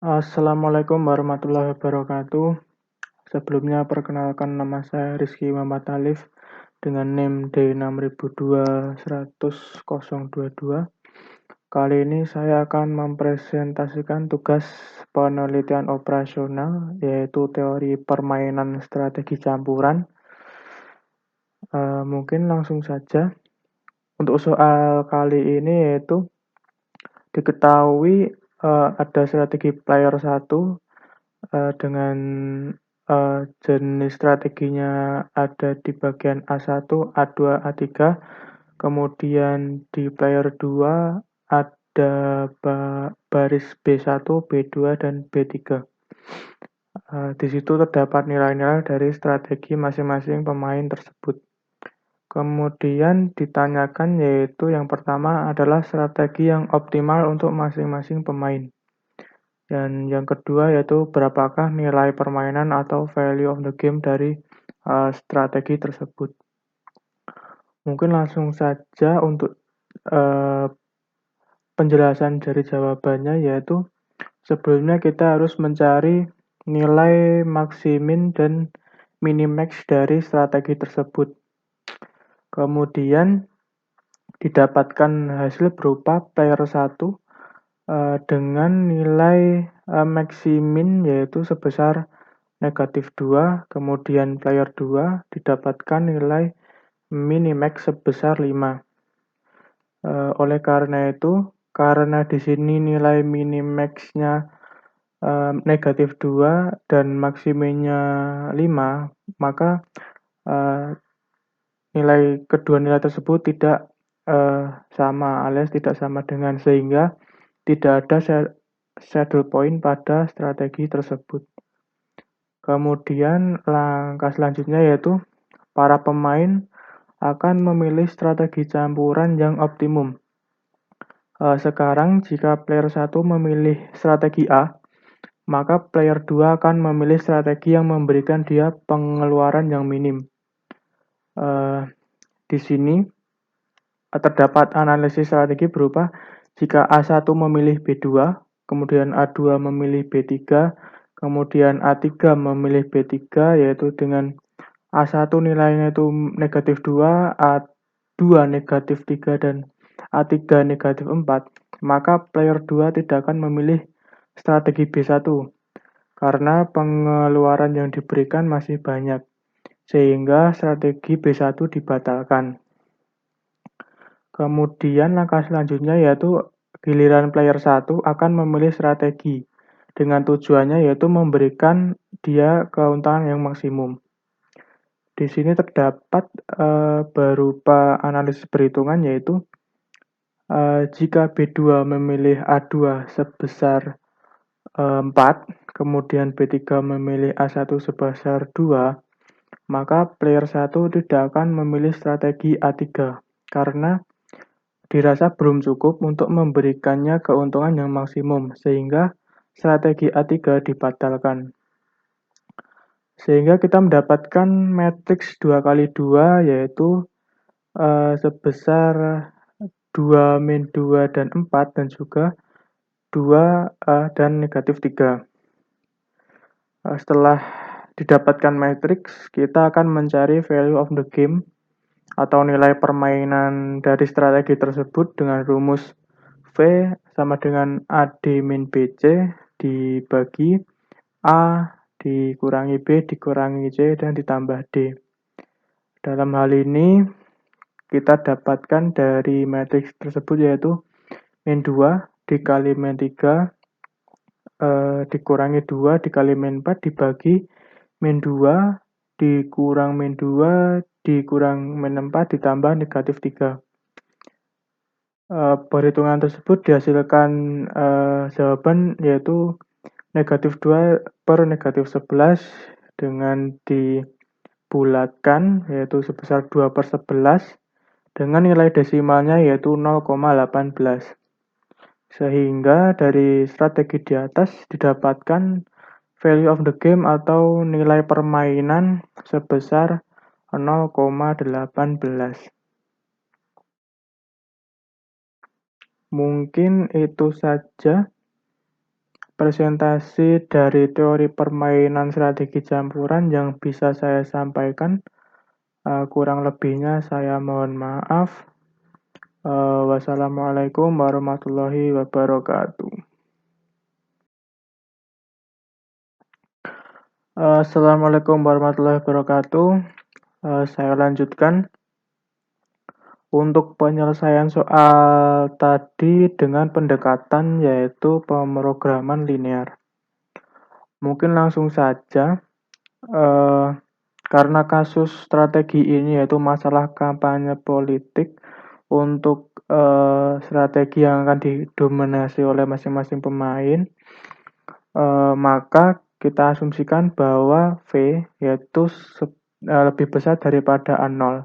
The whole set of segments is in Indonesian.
Assalamualaikum warahmatullahi wabarakatuh. Sebelumnya perkenalkan nama saya Rizky Muhammad Alif dengan NIM D6002-10022. Kali ini saya akan mempresentasikan tugas penelitian operasional yaitu teori permainan strategi campuran. Mungkin langsung saja. Untuk soal kali ini yaitu diketahui ada strategi player 1 dengan jenis strateginya ada di bagian A1, A2, A3. Kemudian di player 2 ada baris B1, B2, dan B3. Di situ terdapat nilai-nilai dari strategi masing-masing pemain tersebut. Kemudian ditanyakan yaitu yang pertama adalah strategi yang optimal untuk masing-masing pemain. Dan yang kedua yaitu berapakah nilai permainan atau value of the game dari strategi tersebut. Mungkin langsung saja untuk penjelasan dari jawabannya yaitu sebelumnya kita harus mencari nilai maksimin dan minimax dari strategi tersebut. Kemudian didapatkan hasil berupa player 1 dengan nilai maksimin yaitu sebesar -2, kemudian player 2 didapatkan nilai minimax sebesar 5. Oleh karena itu, karena di sini nilai minimax-nya -2 dan maksiminnya 5, maka kedua nilai tersebut tidak sama alias tidak sama dengan, sehingga tidak ada saddle point pada strategi tersebut. Kemudian langkah selanjutnya yaitu para pemain akan memilih strategi campuran yang optimum. Sekarang jika player 1 memilih strategi A, maka player 2 akan memilih strategi yang memberikan dia pengeluaran yang minim. Di sini terdapat analisis strategi berupa jika A1 memilih B2, kemudian A2 memilih B3, kemudian A3 memilih B3, yaitu dengan A1 nilainya itu -2, A2 -3, dan A3 -4, maka player 2 tidak akan memilih strategi B1 karena pengeluaran yang diberikan masih banyak, sehingga strategi B1 dibatalkan. Kemudian langkah selanjutnya yaitu giliran player 1 akan memilih strategi dengan tujuannya yaitu memberikan dia keuntungan yang maksimum. Di sini terdapat berupa analisis perhitungan yaitu jika B2 memilih A2 sebesar 4, kemudian B3 memilih A1 sebesar 2, maka player 1 tidak akan memilih strategi A3 karena dirasa belum cukup untuk memberikannya keuntungan yang maksimum, sehingga strategi A3 dibatalkan. Sehingga kita mendapatkan matriks 2x2 yaitu sebesar 2, -2, dan 4, dan juga 2 dan -3. Setelah didapatkan matriks, kita akan mencari value of the game atau nilai permainan dari strategi tersebut dengan rumus V sama dengan AD min BC dibagi A dikurangi B dikurangi C dan ditambah D. Dalam hal ini kita dapatkan dari matriks tersebut yaitu min 2 dikali min 3 dikurangi 2 dikali min 4 dibagi min 2 dikurang min 2 dikurang min 4 ditambah -3. Perhitungan tersebut dihasilkan jawaban yaitu -2 per -11 dengan dibulatkan yaitu sebesar 2 per 11 dengan nilai desimalnya yaitu 0,18. Sehingga dari strategi di atas didapatkan value of the game atau nilai permainan sebesar 0,18. Mungkin itu saja presentasi dari teori permainan strategi campuran yang bisa saya sampaikan. Kurang lebihnya saya mohon maaf. Wassalamualaikum warahmatullahi wabarakatuh. Assalamualaikum warahmatullahi wabarakatuh. Saya lanjutkan untuk penyelesaian soal tadi dengan pendekatan yaitu pemrograman linear. Mungkin langsung saja, karena kasus strategi ini yaitu masalah kampanye politik untuk strategi yang akan didominasi oleh masing-masing pemain, maka kita asumsikan bahwa V yaitu lebih besar daripada A0.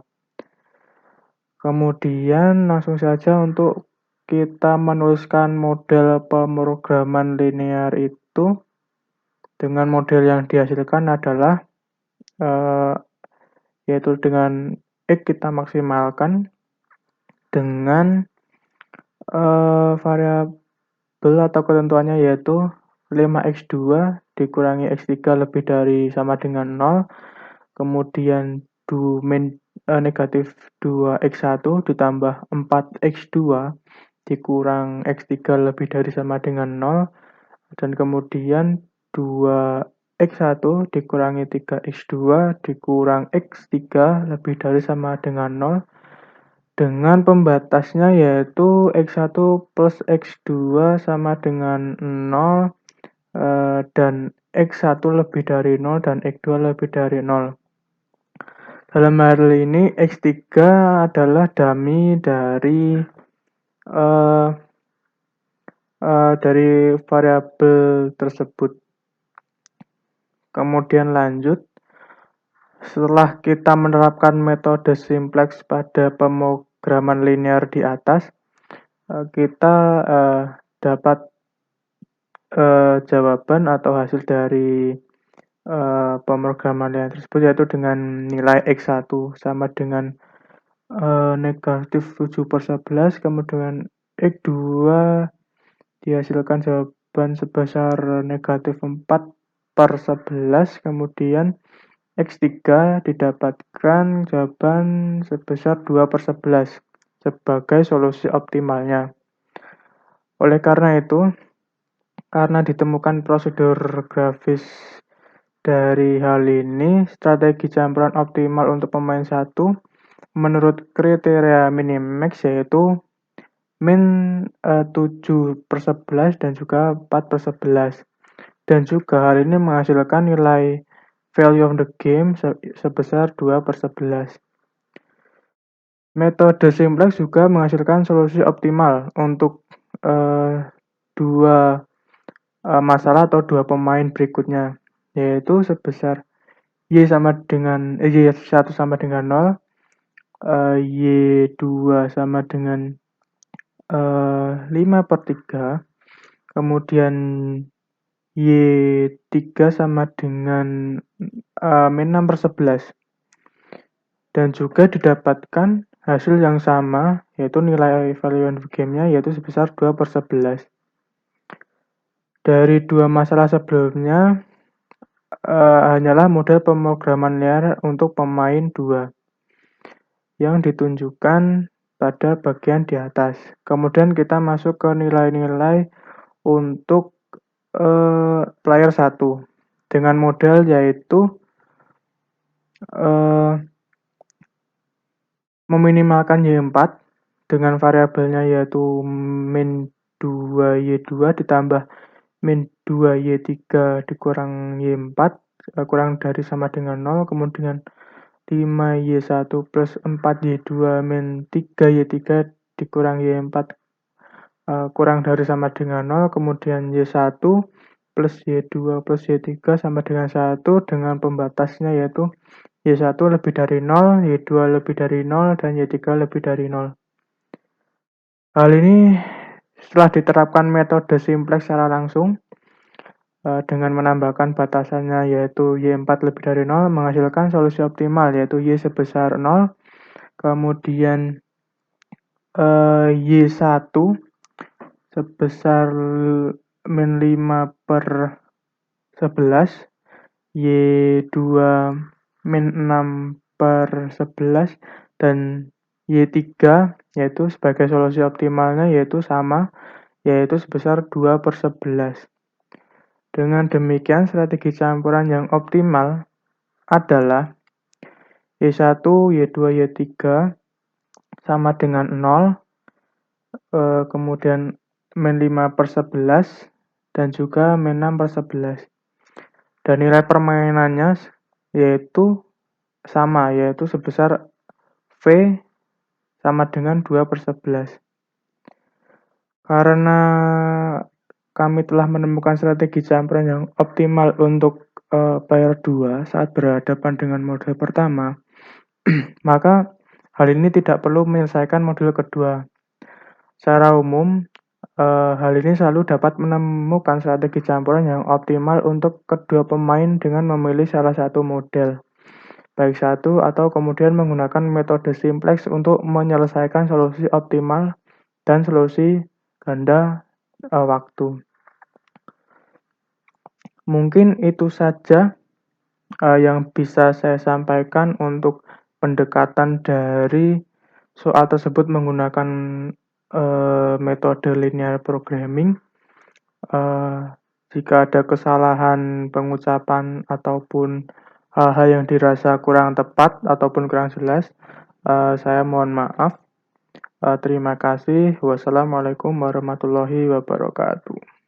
Kemudian langsung saja untuk kita menuliskan model pemrograman linear itu dengan model yang dihasilkan adalah yaitu dengan X kita maksimalkan dengan variabel atau ketentuannya yaitu 5x2 dikurangi x3 lebih dari sama dengan 0, kemudian negatif 2x1 ditambah 4x2 dikurang x3 lebih dari sama dengan 0, dan kemudian 2x1 dikurangi 3x2 dikurang x3 lebih dari sama dengan 0, dengan pembatasnya yaitu x1 plus x2 sama dengan 0, dan x1 lebih dari 0 dan x2 lebih dari 0. Dalam hal ini x3 adalah dummy dari variabel tersebut. Kemudian lanjut, setelah kita menerapkan metode simplex pada pemrograman linear di atas, kita dapat jawaban atau hasil dari pemrograman linear tersebut yaitu dengan nilai x1 sama dengan negatif 7/11, kemudian x2 dihasilkan jawaban sebesar negatif 4/11, kemudian x3 didapatkan jawaban sebesar 2/11 sebagai solusi optimalnya. Oleh karena itu, karena ditemukan prosedur grafis dari hal ini, strategi campuran optimal untuk pemain 1 menurut kriteria minimax yaitu min 7/11 dan juga 4/11. Dan juga hal ini menghasilkan nilai value of the game sebesar 2/11. Metode simplex juga menghasilkan solusi optimal untuk dua masalah atau dua pemain berikutnya, yaitu sebesar Y1 sama dengan 0, Y2 sama dengan 5/3, kemudian Y3 sama dengan min 6/11, dan juga didapatkan hasil yang sama yaitu nilai value of game-nya yaitu sebesar 2/11. Dari dua masalah sebelumnya hanyalah model pemrograman linear untuk pemain 2 yang ditunjukkan pada bagian di atas. Kemudian kita masuk ke nilai-nilai untuk player 1 dengan model yaitu meminimalkan Y4 dengan variabelnya yaitu min 2Y2 ditambah min 2Y3 dikurang Y4 kurang dari sama dengan 0, kemudian 5Y1 plus 4Y2 min 3Y3 dikurang Y4 kurang dari sama dengan 0, kemudian Y1 plus Y2 plus Y3 sama dengan 1 dengan pembatasnya yaitu Y1 lebih dari 0, Y2 lebih dari 0, dan Y3 lebih dari 0. Hal ini setelah diterapkan metode simplex secara langsung dengan menambahkan batasannya yaitu Y4 lebih dari 0 menghasilkan solusi optimal yaitu Y sebesar 0, kemudian Y1 sebesar -5/11, Y2 -6/11, dan Y3 yaitu sebagai solusi optimalnya yaitu sama, yaitu sebesar 2/11. Dengan demikian strategi campuran yang optimal adalah Y1, Y2, Y3 sama dengan 0, kemudian -5/11 dan juga -6/11. Dan nilai permainannya yaitu sama, yaitu sebesar V sama dengan 2/11. Karena kami telah menemukan strategi campuran yang optimal untuk player 2 saat berhadapan dengan model pertama, maka hal ini tidak perlu menyelesaikan modul kedua. Secara umum, hal ini selalu dapat menemukan strategi campuran yang optimal untuk kedua pemain dengan memilih salah satu model, baik satu atau kemudian menggunakan metode simplex untuk menyelesaikan solusi optimal dan solusi ganda waktu. Mungkin itu saja yang bisa saya sampaikan untuk pendekatan dari soal tersebut menggunakan metode linear programming. Jika ada kesalahan pengucapan ataupun hal-hal yang dirasa kurang tepat ataupun kurang jelas, saya mohon maaf. Terima kasih. Wassalamualaikum warahmatullahi wabarakatuh.